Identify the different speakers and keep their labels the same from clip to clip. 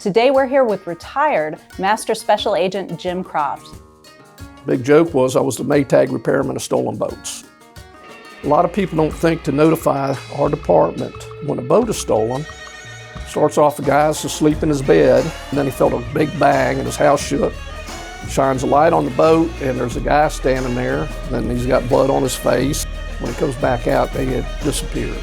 Speaker 1: Today we're here with retired Master Special Agent Jim Croft.
Speaker 2: Big joke was I was the Maytag repairman of stolen boats. A lot of people don't think to notify our department when a boat is stolen. Starts off, the guy's asleep in his bed, and then he felt a big bang and his house shook. Shines a light on the boat, and there's a guy standing there, and he's got blood on his face. When he comes back out, they had disappeared.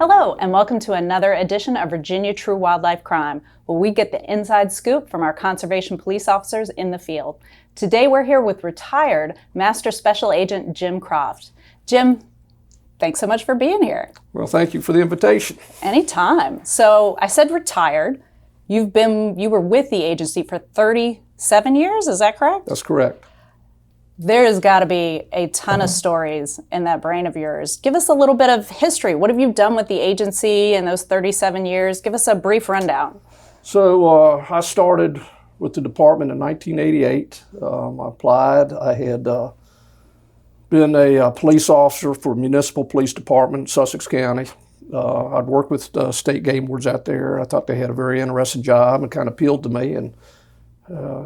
Speaker 1: Hello, and welcome to another edition of Virginia True Wildlife Crime, where we get the inside scoop from our conservation police officers in the field. Today we're here with retired Master Special Agent Jim Croft. Jim, thanks so much for being here.
Speaker 2: Well, thank you for the invitation.
Speaker 1: Anytime. So I said retired. You were with the agency for 37 years, is that correct?
Speaker 2: That's correct.
Speaker 1: There has got to be a ton of stories in that brain of yours. Give us a little bit of history. What have you done with the agency in those 37 years? Give us a brief rundown.
Speaker 2: So I started with the department in 1988. I applied. I had been a police officer for municipal police department in Sussex County. I'd worked with state game wards out there. I thought they had a very interesting job and kind of appealed to me, and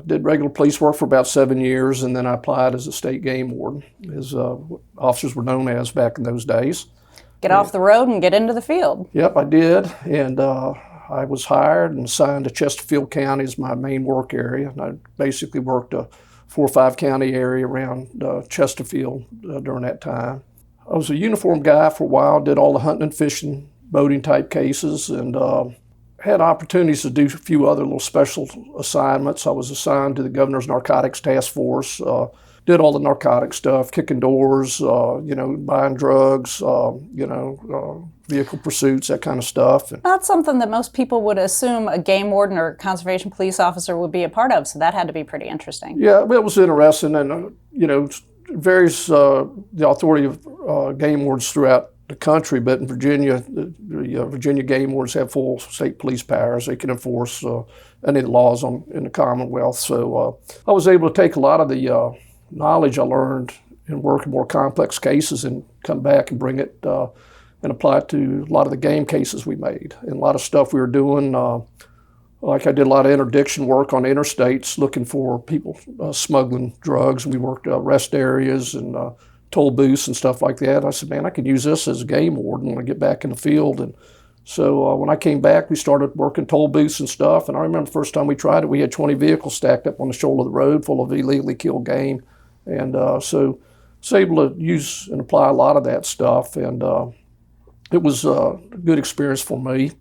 Speaker 2: did regular police work for about 7 years, and then I applied as a state game warden, as officers were known as back in those days.
Speaker 1: Get off the road and get into the field.
Speaker 2: Yep, I did, and I was hired and assigned to Chesterfield County as my main work area. And I basically worked a 4 or 5 county area around Chesterfield during that time. I was a uniformed guy for a while, did all the hunting and fishing, boating type cases, and had opportunities to do a few other little special assignments. I was assigned to the governor's narcotics task force, did all the narcotic stuff, kicking doors, buying drugs, vehicle pursuits, that kind of stuff.
Speaker 1: Not something that most people would assume a game warden or conservation police officer would be a part of, so that had to be pretty interesting.
Speaker 2: Yeah, it was interesting, and various the authority of game wardens throughout the country, but in Virginia, the Virginia game wards have full state police powers. They can enforce any of the laws in the Commonwealth. So I was able to take a lot of the knowledge I learned in working more complex cases and come back and bring it and apply it to a lot of the game cases we made. And a lot of stuff we were doing, like I did a lot of interdiction work on interstates looking for people smuggling drugs. We worked rest areas and toll booths and stuff like that. I said, man, I could use this as a game warden when I get back in the field. And so when I came back, we started working toll booths and stuff. And I remember the first time we tried it, we had 20 vehicles stacked up on the shoulder of the road full of illegally killed game. And so I was able to use and apply a lot of that stuff. And it was a good experience for me.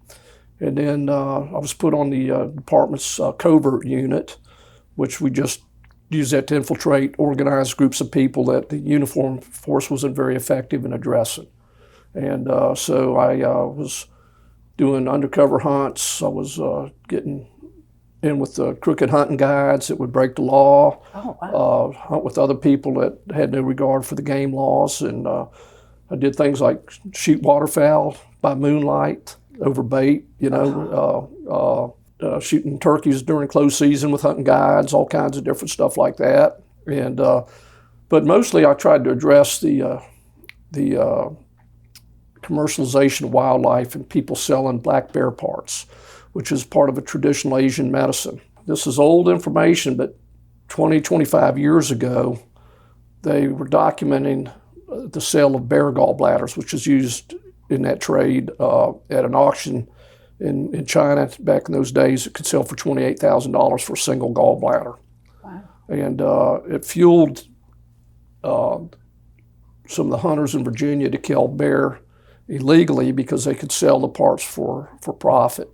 Speaker 2: And then I was put on the department's covert unit, which we just use that to infiltrate organized groups of people that the uniformed force wasn't very effective in addressing. And so I was doing undercover hunts. I was getting in with the crooked hunting guides that would break the law, hunt with other people that had no regard for the game laws. And I did things like shoot waterfowl by moonlight over bait, shooting turkeys during closed season with hunting guides, all kinds of different stuff like that. And but mostly I tried to address the commercialization of wildlife and people selling black bear parts, which is part of a traditional Asian medicine. This is old information, but 20, 25 years ago, they were documenting the sale of bear gallbladders, which is used in that trade at an auction in China back in those days. It could sell for $28,000 for a single gallbladder. Wow. And it fueled some of the hunters in Virginia to kill bear illegally because they could sell the parts for profit.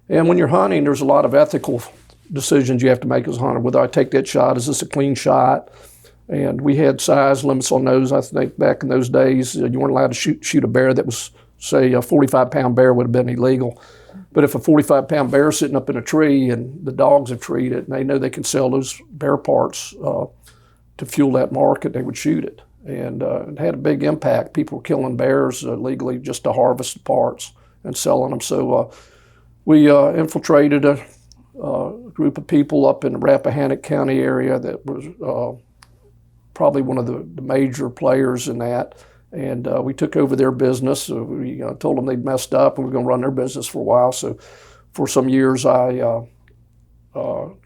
Speaker 2: And when you're hunting, there's a lot of ethical decisions you have to make as a hunter. Whether I take that shot, is this a clean shot? And we had size limits on those. I think back in those days, you weren't allowed to shoot a bear that was, say, a 45-pound bear would have been illegal. But if a 45-pound bear is sitting up in a tree and the dogs have treated it and they know they can sell those bear parts to fuel that market, they would shoot it. And it had a big impact. People were killing bears legally just to harvest the parts and selling them. So We infiltrated a group of people up in the Rappahannock County area that was probably one of the major players in that. And we took over their business. So we told them they'd messed up and we were going to run their business for a while. So for some years, I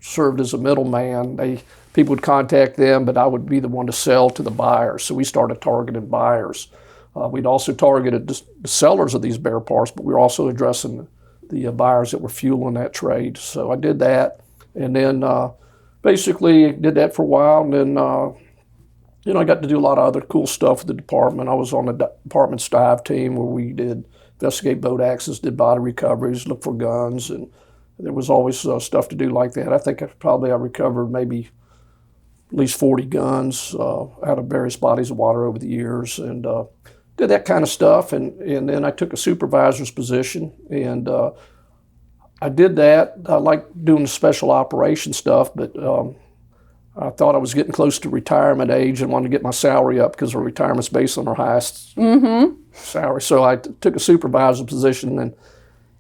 Speaker 2: served as a middleman. People would contact them, but I would be the one to sell to the buyers. So we started targeting buyers. We'd also targeted the sellers of these bear parts, but we were also addressing the buyers that were fueling that trade. So I did that, and then basically did that for a while, and then I got to do a lot of other cool stuff with the department. I was on the department's dive team where we did investigate boat accidents, did body recoveries, look for guns, and there was always stuff to do like that. I think I recovered maybe at least 40 guns out of various bodies of water over the years, and did that kind of stuff. And then I took a supervisor's position, and I did that. I liked doing the special operations stuff, but I thought I was getting close to retirement age and wanted to get my salary up because our retirement's based on our highest salary. So I took a supervisor's position and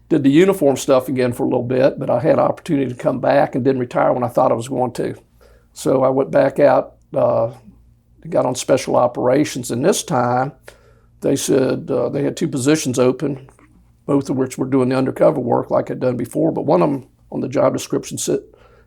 Speaker 2: did the uniform stuff again for a little bit, but I had an opportunity to come back and didn't retire when I thought I was going to. So I went back out, got on special operations, and this time they said they had 2 positions open, both of which were doing the undercover work like I'd done before, but one of them on the job description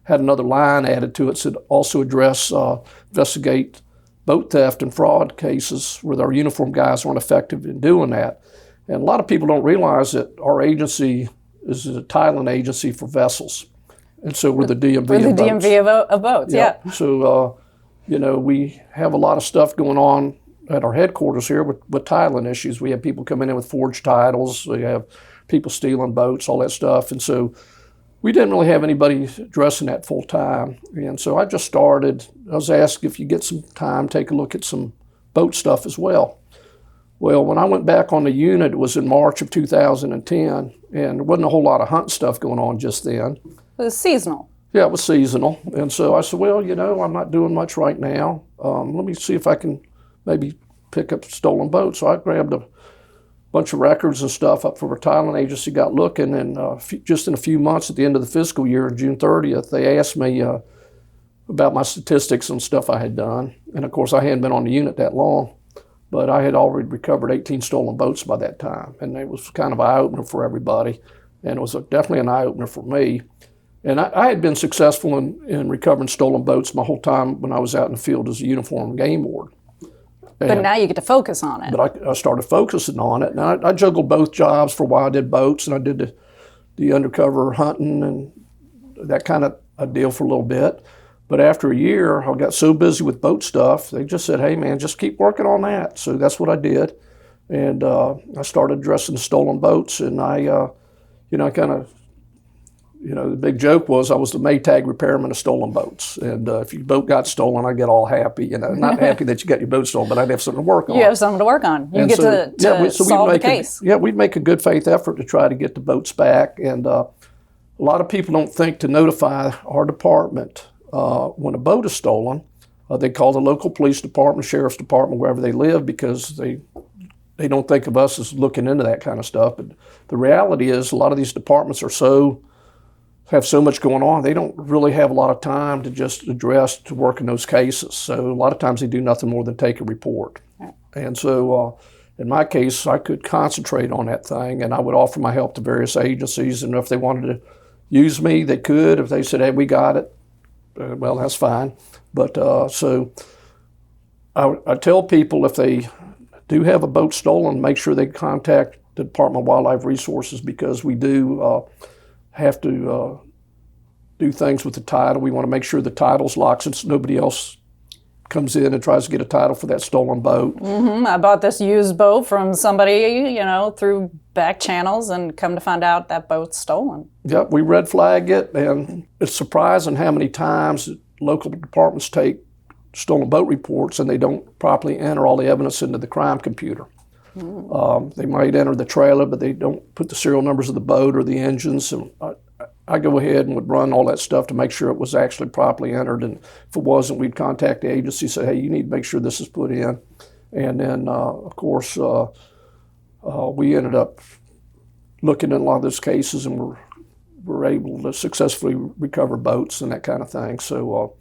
Speaker 2: had another line added to it, said also investigate boat theft and fraud cases where our uniformed guys weren't effective in doing that. And a lot of people don't realize that our agency is a titling agency for vessels. And so we're the DMV
Speaker 1: We're the
Speaker 2: of boats.
Speaker 1: DMV of boats, yeah.
Speaker 2: So, we have a lot of stuff going on at our headquarters here with titling issues. We have people coming in with forged titles. We have people stealing boats, all that stuff. And so we didn't really have anybody addressing that full time. And so I just started. I was asked if you get some time, take a look at some boat stuff as well. Well, when I went back on the unit, it was in March of 2010, and there wasn't a whole lot of hunt stuff going on just then.
Speaker 1: It was seasonal.
Speaker 2: Yeah, it was seasonal. And so I said, well, I'm not doing much right now. Let me see if I can maybe pick up stolen boats. So I grabbed a bunch of records and stuff up from our titling agency, got looking, and just in a few months at the end of the fiscal year, June 30th, they asked me about my statistics and stuff I had done. And of course, I hadn't been on the unit that long, but I had already recovered 18 stolen boats by that time. And it was kind of an eye-opener for everybody. And it was definitely an eye-opener for me. And I had been successful in recovering stolen boats my whole time when I was out in the field as a uniformed game ward.
Speaker 1: But now you get to focus on it.
Speaker 2: But I started focusing on it. And I juggled both jobs for a while. I did boats and I did the undercover hunting and that kind of a deal for a little bit. But after a year, I got so busy with boat stuff, they just said, hey, man, just keep working on that. So that's what I did. And I started addressing the stolen boats. And I kind of, the big joke was I was the Maytag repairman of stolen boats. And if your boat got stolen, I'd get all happy. Not happy that you got your boat stolen, but I'd have something to work on.
Speaker 1: You have something to work on. You get to solve the case.
Speaker 2: We'd make a good faith effort to try to get the boats back. And a lot of people don't think to notify our department when a boat is stolen. They call the local police department, sheriff's department, wherever they live, because they don't think of us as looking into that kind of stuff. But the reality is a lot of these departments have so much going on, they don't really have a lot of time to just to work in those cases. So a lot of times they do nothing more than take a report. Right. And so in my case, I could concentrate on that thing, and I would offer my help to various agencies. And if they wanted to use me, they could. If they said, hey, we got it, well, that's fine. But so I tell people if they do have a boat stolen, make sure they contact the Department of Wildlife Resources, because we do have to do things with the title. We want to make sure the title's locked since nobody else comes in and tries to get a title for that stolen boat.
Speaker 1: Mm-hmm. I bought this used boat from somebody, through back channels, and come to find out that boat's stolen.
Speaker 2: Yep, we red flag it, and it's surprising how many times local departments take stolen boat reports and they don't properly enter all the evidence into the crime computer. They might enter the trailer, but they don't put the serial numbers of the boat or the engines. And I go ahead and would run all that stuff to make sure it was actually properly entered. And if it wasn't, we'd contact the agency, say, hey, you need to make sure this is put in. And then, of course, we ended up looking at a lot of those cases, and we're were able to successfully recover boats and that kind of thing. So,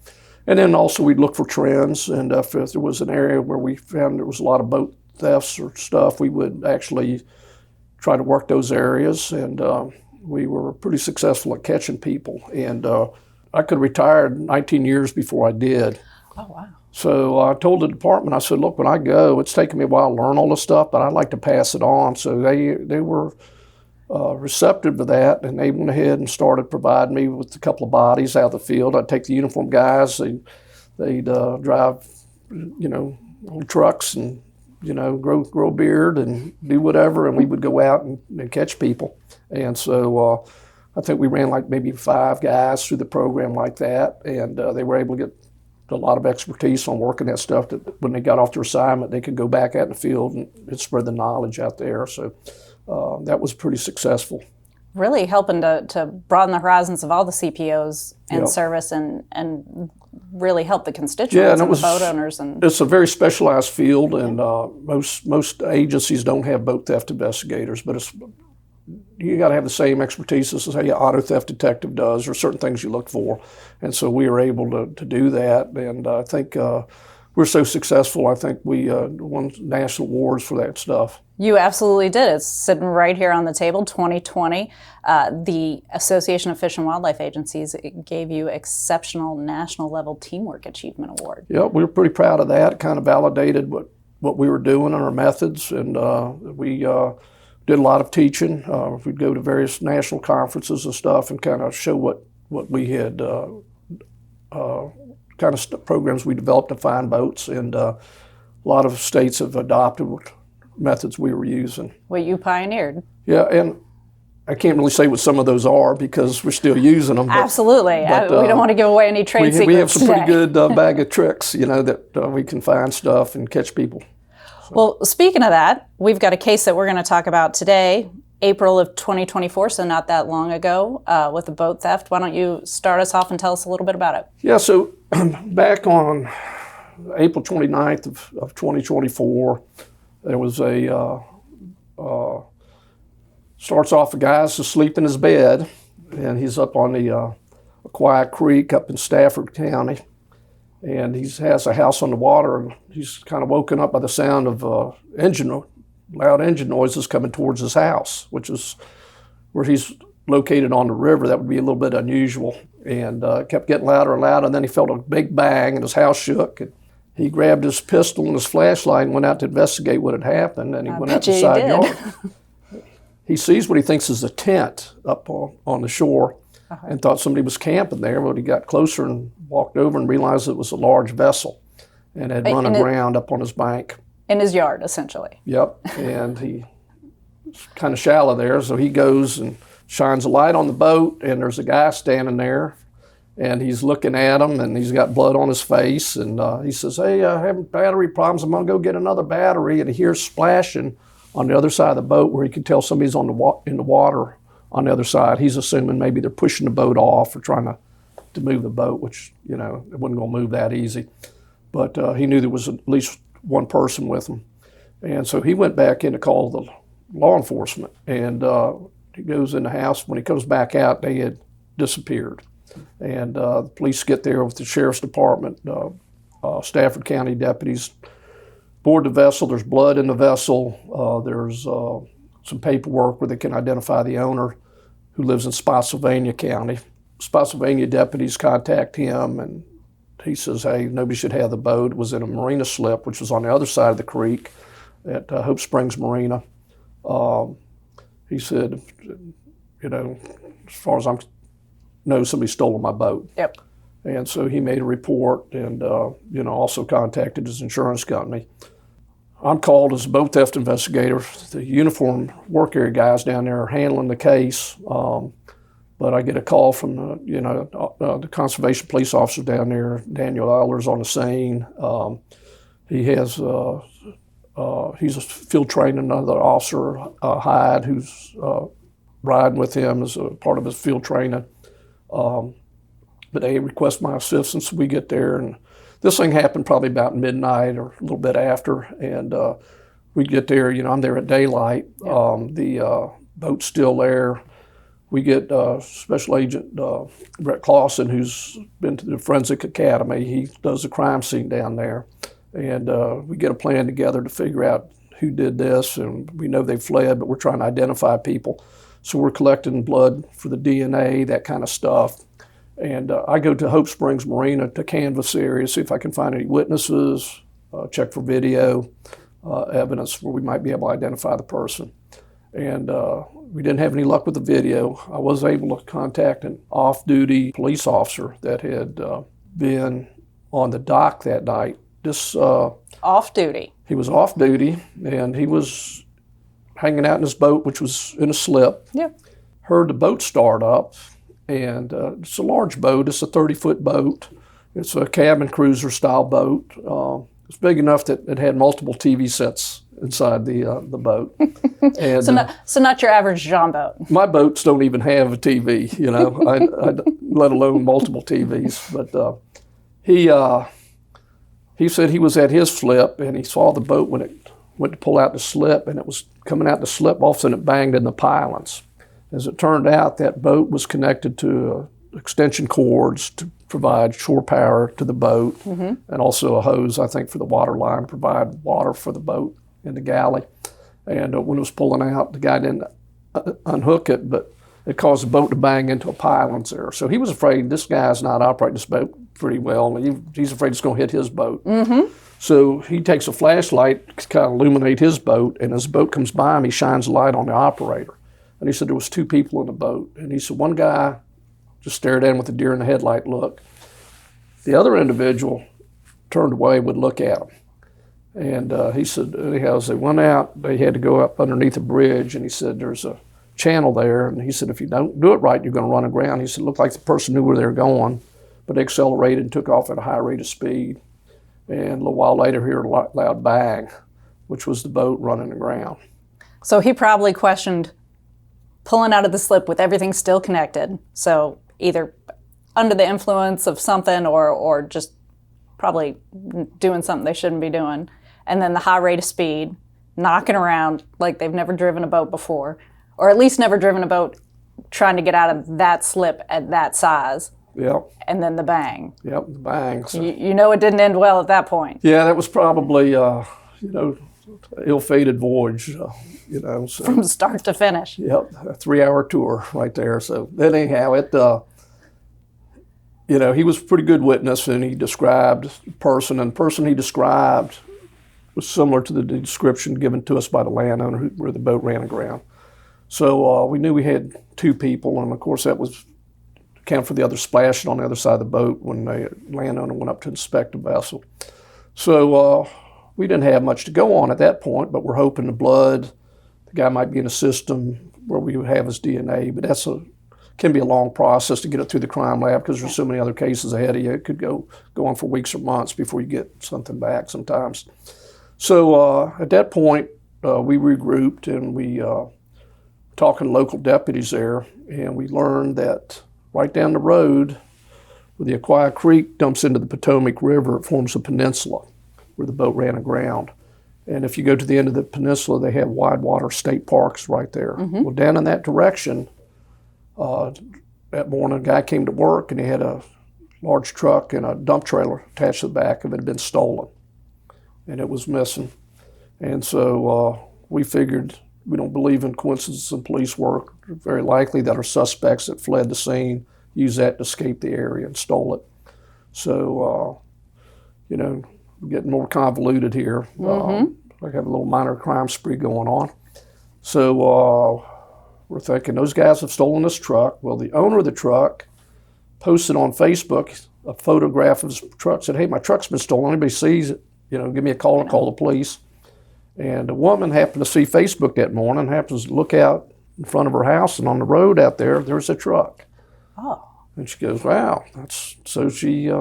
Speaker 2: and then also we'd look for trends, and if there was an area where we found there was a lot of boat thefts or stuff, we would actually try to work those areas, and we were pretty successful at catching people. And I could have retired 19 years before I did.
Speaker 1: Oh, wow.
Speaker 2: So I told the department, I said, look, when I go, it's taken me a while to learn all this stuff, but I'd like to pass it on. So they were receptive to that, and they went ahead and started providing me with a couple of bodies out of the field. I'd take the uniform guys, they'd drive, old trucks and, grow a beard and do whatever, and we would go out and catch people. And so I think we ran like maybe 5 guys through the program like that, and they were able to get a lot of expertise on working that stuff that when they got off their assignment, they could go back out in the field and spread the knowledge out there. So that was pretty successful.
Speaker 1: Really helping to broaden the horizons of all the CPOs in
Speaker 2: Yep.
Speaker 1: service and really help the constituents and the boat owners. And
Speaker 2: it's a very specialized field, and most agencies don't have boat theft investigators, but you got to have the same expertise as say an auto theft detective does, or certain things you look for. And so we were able to do that, and I think we're so successful, I think we won national awards for that stuff.
Speaker 1: you absolutely did. It's sitting right here on the table, 2020. The Association of Fish and Wildlife Agencies gave you Exceptional National Level Teamwork Achievement Award.
Speaker 2: Yeah, we were pretty proud of that. It kind of validated what we were doing and our methods, and we did a lot of teaching. We'd go to various national conferences and stuff and kind of show what we had, kind of programs we developed to find boats, and a lot of states have adopted what methods we were using.
Speaker 1: What you pioneered.
Speaker 2: Yeah, and I can't really say what some of those are because we're still using them.
Speaker 1: Absolutely. We don't want to give away any trade secrets
Speaker 2: we have some
Speaker 1: today.
Speaker 2: pretty good bag of tricks, that we can find stuff and catch people.
Speaker 1: Well, speaking of that, we've got a case that we're going to talk about today, April of 2024, so not that long ago, with a boat theft. Why don't you start us off and tell us a little bit about it?
Speaker 2: Yeah, so back on April 29th of 2024, there was starts off, a guy's asleep in his bed, and he's up on the quiet creek up in Stafford County. And he has a house on the water, and he's kind of woken up by the sound of loud engine noises coming towards his house, which is where he's located on the river. That would be a little bit unusual. And kept getting louder and louder, and then he felt a big bang, and his house shook. And he grabbed his pistol and his flashlight and went out to investigate what had happened, and he went out to the side yard. He sees what he thinks is a tent up on the shore, and thought somebody was camping there, but he got closer and walked over and realized it was a large vessel and had run aground up on his bank.
Speaker 1: In his yard, essentially.
Speaker 2: Yep, and he's kind of shallow there, so he goes and shines a light on the boat, and there's a guy standing there, and he's looking at him, and he's got blood on his face, and he says, hey, I'm having battery problems, I'm going to go get another battery, and he hears splashing on the other side of the boat where he could tell somebody's in the water on the other side. He's assuming maybe they're pushing the boat off or trying to move the boat, which, it wasn't going to move that easy. But he knew there was at least one person with him. And so he went back in to call the law enforcement. And he goes in the house. When he comes back out, they had disappeared. And the police get there with the sheriff's department, Stafford County deputies, board the vessel. There's blood in the vessel. There's some paperwork where they can identify the owner, who lives in Spotsylvania County. Spotsylvania deputies contact him, and he says, hey, nobody should have the boat. It was in a marina slip, which was on the other side of the creek at Hope Springs Marina. He said, as far as I know, somebody stole my boat.
Speaker 1: Yep.
Speaker 2: And so he made a report and, also contacted his insurance company. I'm called as a boat theft investigator. The uniformed work area guys down there are handling the case, but I get a call from the conservation police officer down there. Daniel Eller's on the scene. He has he's a field trained another officer, Hyde, who's riding with him as a part of his field training. But they request my assistance. We get there, and this thing happened probably about midnight or a little bit after, and we get there. I'm there at daylight. The boat's still there. we get Special Agent Brett Clausen, who's been to the Forensic Academy. He does the crime scene down there. And we get a plan together to figure out who did this. And we know they fled, but we're trying to identify people. So we're collecting blood for the DNA, that kind of stuff. And I go to Hope Springs Marina to canvass the area, see if I can find any witnesses, check for video evidence where we might be able to identify the person. And we didn't have any luck with the video. I was able to contact an off-duty police officer that had been on the dock that night.
Speaker 1: Off-duty? He
Speaker 2: was off-duty, and he was hanging out in his boat, which was in a slip.
Speaker 1: Yeah.
Speaker 2: Heard the boat start up, and it's a large boat. It's a 30-foot boat. It's a cabin cruiser-style boat. It's big enough that it had multiple TV sets inside the boat. And,
Speaker 1: so not your average John boat.
Speaker 2: My boats don't even have a TV, you know, let alone multiple TVs. But he said he was at his flip, and he saw the boat when it went to pull out the slip, and it was coming out the slip. All of a sudden, it banged in the pilings. As it turned out, that boat was connected to extension cords to provide shore power to the boat, and also a hose, I think, for the water line, provide water for the boat in the galley. And when it was pulling out, the guy didn't unhook it, but it caused the boat to bang into a pilings there. So he was afraid this guy's not operating this boat pretty well. He's afraid it's going to hit his boat. So he takes a flashlight to kind of illuminate his boat, and as the boat comes by him, he shines a light on the operator. And he said there was two people in the boat. And he said one guy just stared at him with a deer in the headlight look. The other individual turned away and would look at him. And he said, anyhow, as they went out, they had to go up underneath a bridge, and he said, there's a channel there, and he said, if you don't do it right, you're going to run aground. He said, it looked like the person knew where they were going, but they accelerated and took off at a high rate of speed. And a little while later, heard a loud bang, which was the boat running aground.
Speaker 1: So he probably questioned pulling out of the slip with everything still connected, so either under the influence of something or just probably doing something they shouldn't be doing, and then the high rate of speed, knocking around like they've never driven a boat before, or at least never driven a boat trying to get out of that slip at that size.
Speaker 2: Yep.
Speaker 1: And then the bang.
Speaker 2: Yep, the bang. So,
Speaker 1: you know it didn't end well at that point.
Speaker 2: Yeah, that was probably, ill-fated voyage, So.
Speaker 1: From start to finish.
Speaker 2: Yep, a 3-hour tour right there. So anyhow, he was a pretty good witness, and he described the person, and the person he described was similar to the description given to us by the landowner where the boat ran aground. So we knew we had two people, and of course that was account for the other splashing on the other side of the boat when the landowner went up to inspect the vessel. So we didn't have much to go on at that point, but we're hoping the guy might be in a system where we would have his DNA, but can be a long process to get it through the crime lab because there's so many other cases ahead of you. It could go on for weeks or months before you get something back sometimes. So at that point, we regrouped, and we talking to local deputies there, and we learned that right down the road where the Aquia Creek dumps into the Potomac River, it forms a peninsula where the boat ran aground. And if you go to the end of the peninsula, they have wide water state parks right there. Well, down in that direction, that morning, a guy came to work, and he had a large truck and a dump trailer attached to the back of it. Had been stolen, and it was missing. And so we figured, we don't believe in coincidences in police work. Very likely that our suspects that fled the scene used that to escape the area and stole it. So, we're getting more convoluted here. I have a little minor crime spree going on. So we're thinking those guys have stolen this truck. Well, the owner of the truck posted on Facebook a photograph of his truck, said, hey, my truck's been stolen. Anybody sees it, give me a call or call the police. And a woman happened to see Facebook that morning, happens to look out in front of her house, and on the road out there's a truck.
Speaker 1: Oh.
Speaker 2: And she goes, wow. So she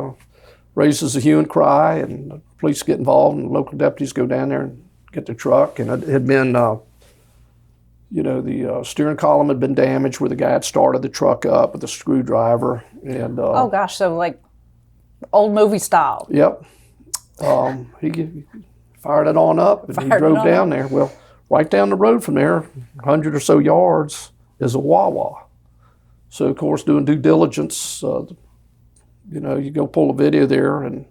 Speaker 2: raises a hue and cry, and the police get involved, and local deputies go down there and get the truck. And it had been, the steering column had been damaged where the guy had started the truck up with a screwdriver. And
Speaker 1: oh gosh, so like old movie style.
Speaker 2: Yep. He fired it on up, and he drove down there. Well, right down the road from there, 100 or so yards, is a Wawa. So of course, doing due diligence, you go pull a video there, and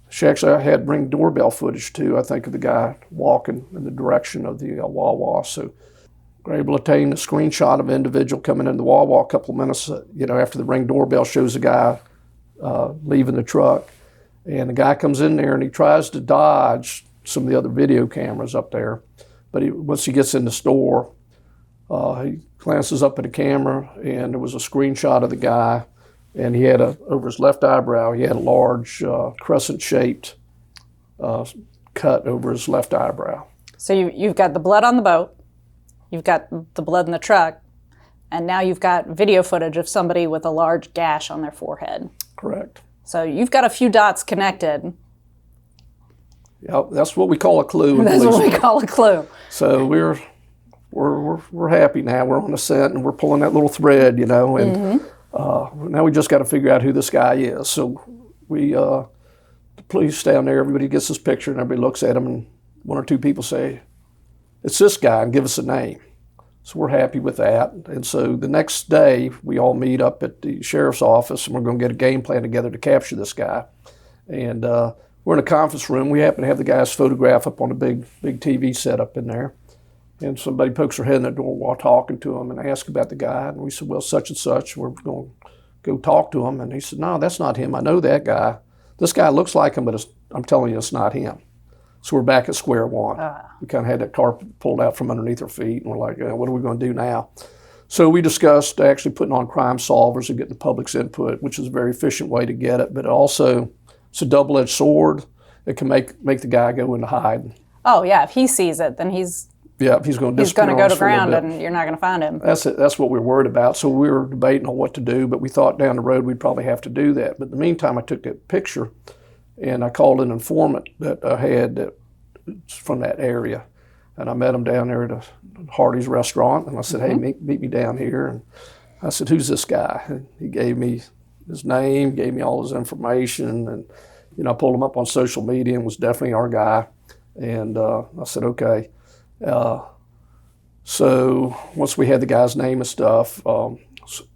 Speaker 2: she actually had Ring doorbell footage too, I think, of the guy walking in the direction of the Wawa. So we're able to obtain a screenshot of an individual coming in the Wawa a couple of minutes, after the Ring doorbell shows the guy leaving the truck. And the guy comes in there and he tries to dodge some of the other video cameras up there. But once he gets in the store, he glances up at the camera, and there was a screenshot of the guy, and he had over his left eyebrow, he had a large crescent-shaped cut over his left eyebrow.
Speaker 1: So you've got the blood on the boat, you've got the blood in the truck, and now you've got video footage of somebody with a large gash on their forehead.
Speaker 2: Correct.
Speaker 1: So you've got a few dots connected.
Speaker 2: Yeah, that's what we call a clue.
Speaker 1: That's what we call a clue.
Speaker 2: So we're happy now. We're on the scent, and we're pulling that little thread, and now we just got to figure out who this guy is. So the police down there, everybody gets this picture, and everybody looks at him, and one or two people say, "It's this guy," and give us a name. So we're happy with that. And so the next day, we all meet up at the sheriff's office, and we're going to get a game plan together to capture this guy. And we're in a conference room. We happen to have the guy's photograph up on a big TV set up in there. And somebody pokes their head in the door while talking to him and asks about the guy. And we said, "Well, such and such, we're going to go talk to him." And he said, "No, that's not him. I know that guy. This guy looks like him, but I'm telling you, it's not him." So we're back at square one. We kind of had that carpet pulled out from underneath our feet, and we're like, what are we going to do now? So we discussed actually putting on crime solvers and getting the public's input, which is a very efficient way to get it. But also, it's a double-edged sword. It can make the guy go into hiding.
Speaker 1: Oh, yeah. If he sees it, then he's
Speaker 2: going to disappear.
Speaker 1: He's going to go to ground, and you're not going to find him.
Speaker 2: That's it. That's what we're worried about. So we were debating on what to do, but we thought down the road we'd probably have to do that. But in the meantime, I took that picture, and I called an informant that I had from that area. And I met him down there at a Hardee's restaurant, and I said, "Hey, meet me down here." And I said, "Who's this guy?" And he gave me his name, gave me all his information, and I pulled him up on social media and was definitely our guy. And I said, "Okay." So once we had the guy's name and stuff,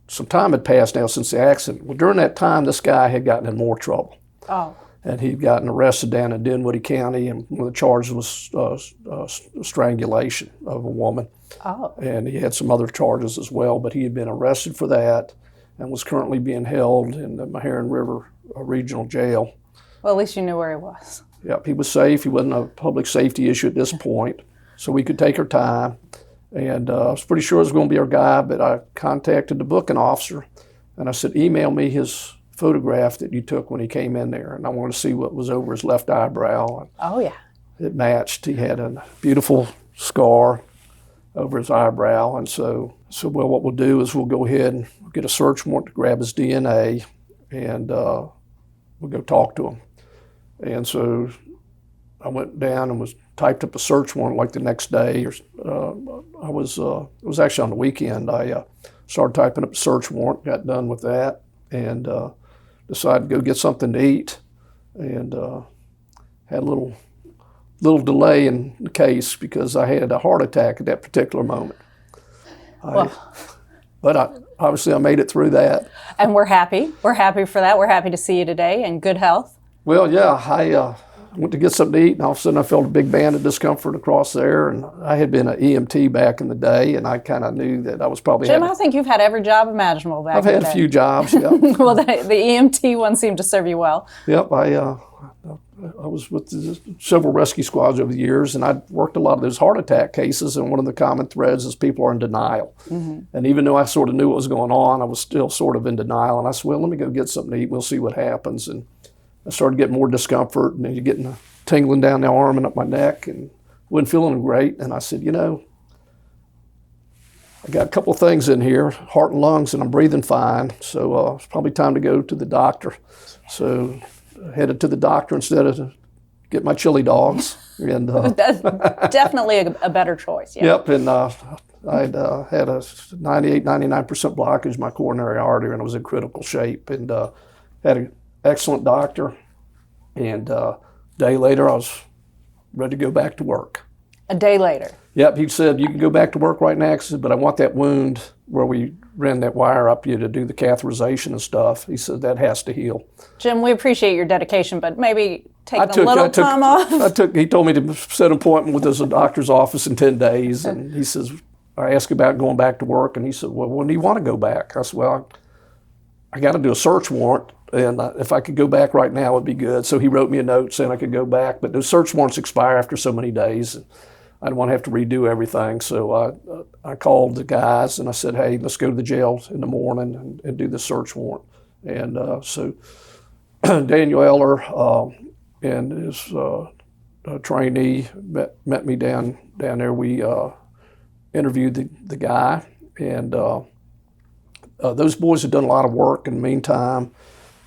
Speaker 2: some time had passed now since the accident. Well, during that time, this guy had gotten in more trouble.
Speaker 1: Oh.
Speaker 2: And he'd gotten arrested down in Dinwiddie County, and one of the charges was strangulation of a woman.
Speaker 1: Oh.
Speaker 2: And he had some other charges as well, but he had been arrested for that and was currently being held in the Meherrin River Regional Jail.
Speaker 1: Well, at least you knew where he was.
Speaker 2: Yep, he was safe. He wasn't a public safety issue at this point, so we could take our time. And I was pretty sure it was going to be our guy, but I contacted the booking officer, and I said, "Email me his photograph that you took when he came in there, and I want to see what was over his left eyebrow." And
Speaker 1: oh, yeah.
Speaker 2: it matched. He had a beautiful scar over his eyebrow. And so well, what we'll do is we'll go ahead and get a search warrant to grab his DNA, and we'll go talk to him. And so I went down and typed up a search warrant like the next day. It was actually on the weekend. I started typing up a search warrant, got done with that, and decided to go get something to eat, and had a little delay in the case because I had a heart attack at that particular moment. But obviously I made it through that.
Speaker 1: And we're happy. We're happy for that. We're happy to see you today in good health.
Speaker 2: Well, yeah, I went to get something to eat, and all of a sudden I felt a big band of discomfort across there. And I had been an EMT back in the day, and I kind of knew that I was probably
Speaker 1: Jim, I think you've had every job imaginable back in the day.
Speaker 2: I've had a few jobs, yeah.
Speaker 1: Well, the EMT one seemed to serve you well.
Speaker 2: Yep, I was with several rescue squads over the years, and I'd worked a lot of those heart attack cases, and one of the common threads is people are in denial. Mm-hmm. And even though I sort of knew what was going on, I was still sort of in denial. And I said, well, let me go get something to eat. We'll see what happens. And I started getting more discomfort, and then you're getting tingling down the arm and up my neck, and wasn't feeling great. And I said, I got a couple of things in here, heart and lungs, and I'm breathing fine. So it's probably time to go to the doctor. So I headed to the doctor instead of get my chili dogs. And
Speaker 1: that's definitely a better choice. Yeah.
Speaker 2: Yep, and I'd had a 98, 99% blockage in my coronary artery, and I was in critical shape, and had an excellent doctor. And a day later, I was ready to go back to work.
Speaker 1: A day later.
Speaker 2: Yep, he said, you can go back to work right now, but I want that wound where we ran that wire up you to do the catheterization and stuff. He said, that has to heal.
Speaker 1: Jim, we appreciate your dedication, but maybe take a little time off.
Speaker 2: He told me to set an appointment with his doctor's office in 10 days, and he says, I asked about going back to work, and he said, well, when do you want to go back? I said, well, I got to do a search warrant, and if I could go back right now, it'd be good. So he wrote me a note saying I could go back, but those search warrants expire after so many days, and I didn't want to have to redo everything. So I called the guys, and I said, hey, let's go to the jail in the morning and do the search warrant. And so Daniel Eller and his trainee met me down there. We interviewed the guy, and those boys had done a lot of work in the meantime.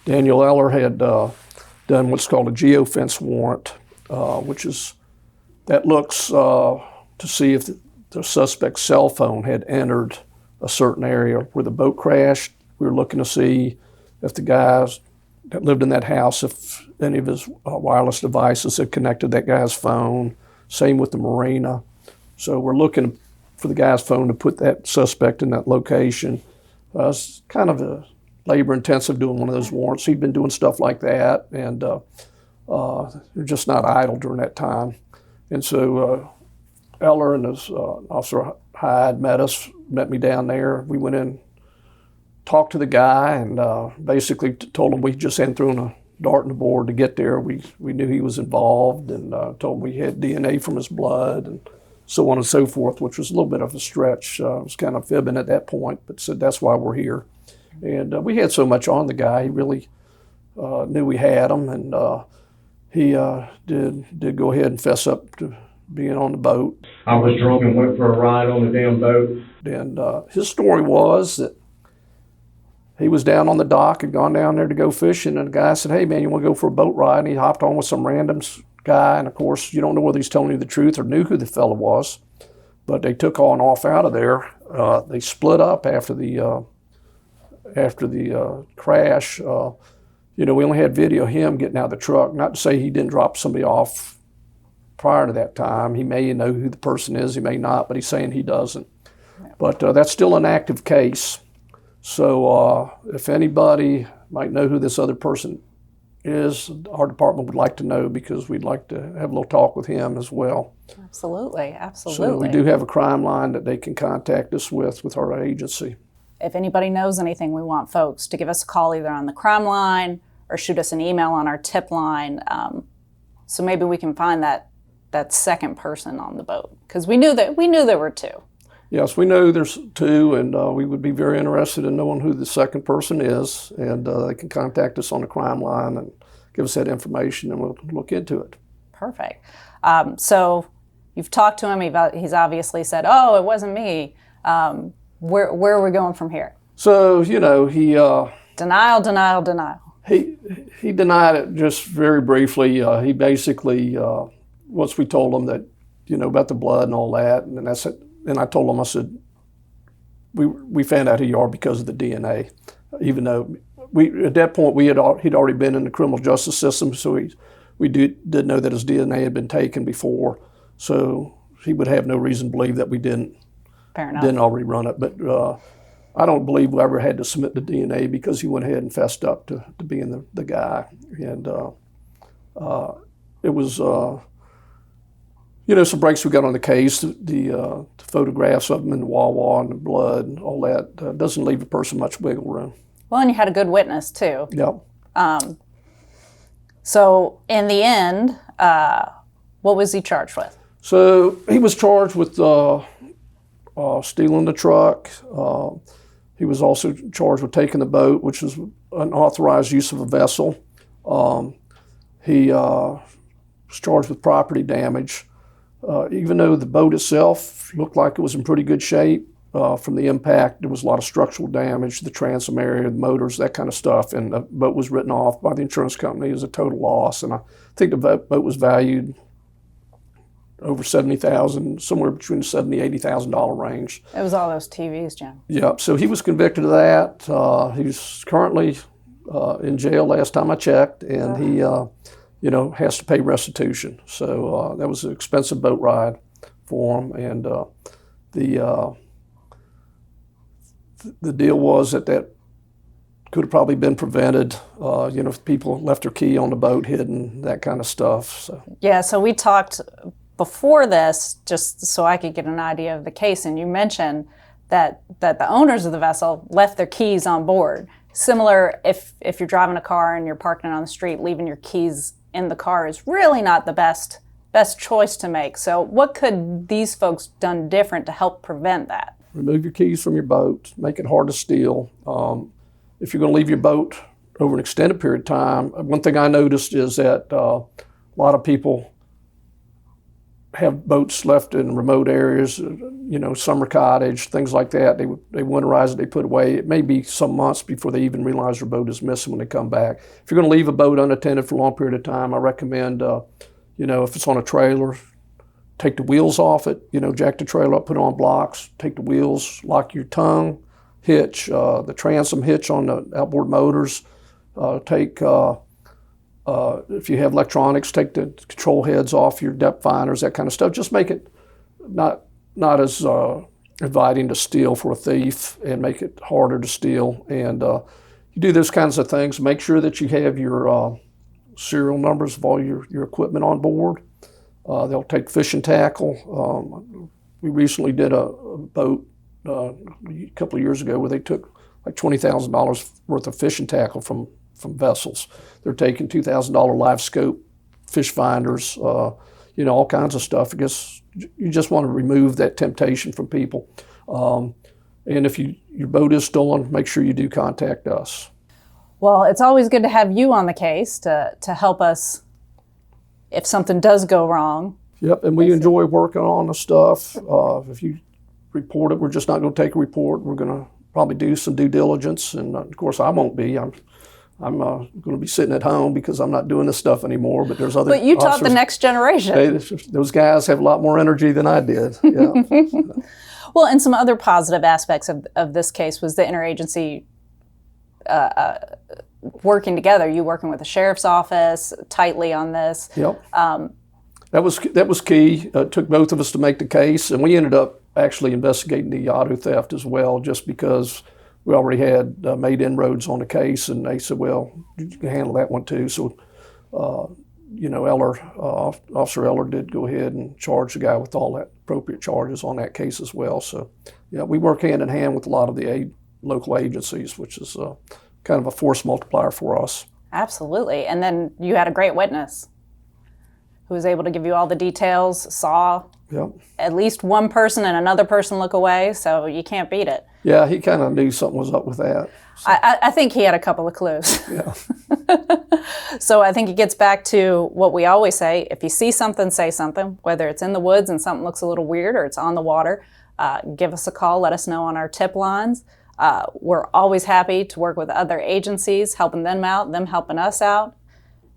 Speaker 2: Daniel Eller had done what's called a geofence warrant, which is that looks to see if the suspect's cell phone had entered a certain area where the boat crashed. We were looking to see if the guys that lived in that house, if any of his wireless devices had connected that guy's phone. Same with the marina. So we're looking for the guy's phone to put that suspect in that location. It's kind of a labor-intensive doing one of those warrants. He'd been doing stuff like that, and they're just not idle during that time. And so Eller and his Officer Hyde met me down there. We went in, talked to the guy, and basically told him we just hadn't thrown a dart in the board to get there. We knew he was involved, and told him we had DNA from his blood, and so on and so forth, which was a little bit of a stretch. I was kind of fibbing at that point, but said that's why we're here. And we had so much on the guy, he really knew we had him, and he did go ahead and fess up to being on the boat.
Speaker 3: I was drunk and went for a ride on the damn boat.
Speaker 2: And his story was that he was down on the dock, had gone down there to go fishing, and the guy said, hey man, you want to go for a boat ride? And he hopped on with some random guy, and of course, you don't know whether he's telling you the truth or knew who the fella was, but they took on off out of there. They split up after the crash. We only had video of him getting out of the truck. Not to say he didn't drop somebody off prior to that time. He may know who the person is, he may not, but he's saying he doesn't. But that's still an active case. So if anybody might know who this other person is, our department would like to know, because we'd like to have a little talk with him as well.
Speaker 1: Absolutely.
Speaker 2: So we do have a crime line that they can contact us with our agency.
Speaker 1: If anybody knows anything, we want folks to give us a call either on the crime line or shoot us an email on our tip line, so maybe we can find that second person on the boat, because we knew there were two.
Speaker 2: Yes, we know there's two, and we would be very interested in knowing who the second person is, and they can contact us on the crime line and give us that information, and we'll look into it.
Speaker 1: Perfect. So you've talked to him. He's obviously said, "Oh, it wasn't me." Where are we going from here?
Speaker 2: So he
Speaker 1: Denial.
Speaker 2: He denied it just very briefly. He basically, once we told him that, about the blood and all that, and that's it. And I told him, I said, we found out who you are because of the DNA, even though at that point he'd already been in the criminal justice system, so we did know that his DNA had been taken before, so he would have no reason to believe that we didn't already run it. But I don't believe we ever had to submit the DNA, because he went ahead and fessed up to being the guy, and it was. Some breaks we got on the case, the photographs of him in the Wawa and the blood and all that doesn't leave a person much wiggle room.
Speaker 1: Well, and you had a good witness too.
Speaker 2: Yep.
Speaker 1: So in the end, what was he charged with?
Speaker 2: So he was charged with stealing the truck. He was also charged with taking the boat, which is unauthorized use of a vessel. He was charged with property damage. Even though the boat itself looked like it was in pretty good shape, from the impact, there was a lot of structural damage, the transom area, the motors, that kind of stuff, and the boat was written off by the insurance company as a total loss. And I think the boat was valued over $70,000, somewhere between the $70,000–$80,000 range.
Speaker 1: It was all those TVs, Jim.
Speaker 2: Yeah, so he was convicted of that. He's currently in jail last time I checked, and he has to pay restitution. So that was an expensive boat ride. for them. And the deal was that could have probably been prevented, if people left their key on the boat hidden, that kind of stuff. So.
Speaker 1: Yeah, so we talked before this, just so I could get an idea of the case, and you mentioned that the owners of the vessel left their keys on board. Similar, if you're driving a car and you're parking it on the street, leaving your keys in the car is really not the best choice to make. So what could these folks done different to help prevent that?
Speaker 2: Remove your keys from your boat, make it hard to steal. If you're going to leave your boat over an extended period of time, one thing I noticed is that a lot of people have boats left in remote areas, summer cottage, things like that. They winterize it, they put away. It may be some months before they even realize their boat is missing when they come back. If you're going to leave a boat unattended for a long period of time, I recommend, if it's on a trailer, take the wheels off it, jack the trailer up, put it on blocks, take the wheels, lock your tongue, hitch, the transom hitch on the outboard motors, if you have electronics, take the control heads off your depth finders, that kind of stuff. Just make it not as inviting to steal for a thief, and make it harder to steal. And you do those kinds of things. Make sure that you have your serial numbers of all your equipment on board. They'll take fishing tackle. We recently did a boat a couple of years ago where they took like $20,000 worth of fishing tackle from vessels. They're taking $2,000 live scope fish finders, all kinds of stuff. I guess you just want to remove that temptation from people. And if your boat is stolen, make sure you do contact us.
Speaker 1: Well, it's always good to have you on the case to help us if something does go wrong.
Speaker 2: Yep, and we enjoy working on the stuff. If you report it, we're just not going to take a report. We're going to probably do some due diligence, and of course I won't be. I'm going to be sitting at home because I'm not doing this stuff anymore. But there's other.
Speaker 1: But you taught
Speaker 2: officers.
Speaker 1: the next generation.
Speaker 2: Those guys have a lot more energy than I did. Yeah.
Speaker 1: Well, and some other positive aspects of this case was the interagency working together. You working with the sheriff's office tightly on this.
Speaker 2: Yep. That was key. It took both of us to make the case, and we ended up actually investigating the auto theft as well, just because we already had made inroads on the case, and they said, well, you can handle that one too. So, Officer Eller did go ahead and charge the guy with all that appropriate charges on that case as well. So, yeah, we work hand in hand with a lot of the local agencies, which is kind of a force multiplier for us.
Speaker 1: Absolutely. And then you had a great witness who was able to give you all the details, saw at least one person and another person look away, so you can't beat it.
Speaker 2: Yeah, he kind of knew something was up with that.
Speaker 1: So. I think he had a couple of clues.
Speaker 2: Yeah.
Speaker 1: So I think it gets back to what we always say: if you see something, say something. Whether it's in the woods and something looks a little weird, or it's on the water, give us a call. Let us know on our tip lines. We're always happy to work with other agencies, helping them out, them helping us out.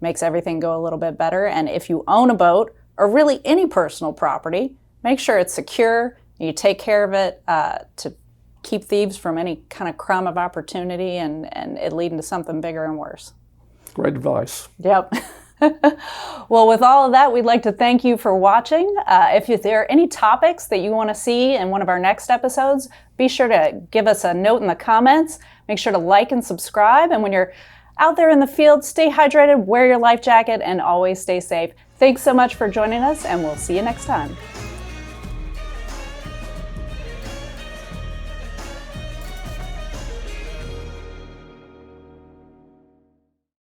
Speaker 1: Makes everything go a little bit better. And if you own a boat, or really any personal property, make sure it's secure and you take care of it to keep thieves from any kind of crumb of opportunity and it leading to something bigger and worse.
Speaker 2: Great advice.
Speaker 1: Yep. Well, with all of that, we'd like to thank you for watching. If there are any topics that you want to see in one of our next episodes, be sure to give us a note in the comments. Make sure to like and subscribe. And when you're out there in the field, stay hydrated, wear your life jacket, and always stay safe. Thanks so much for joining us, and we'll see you next time.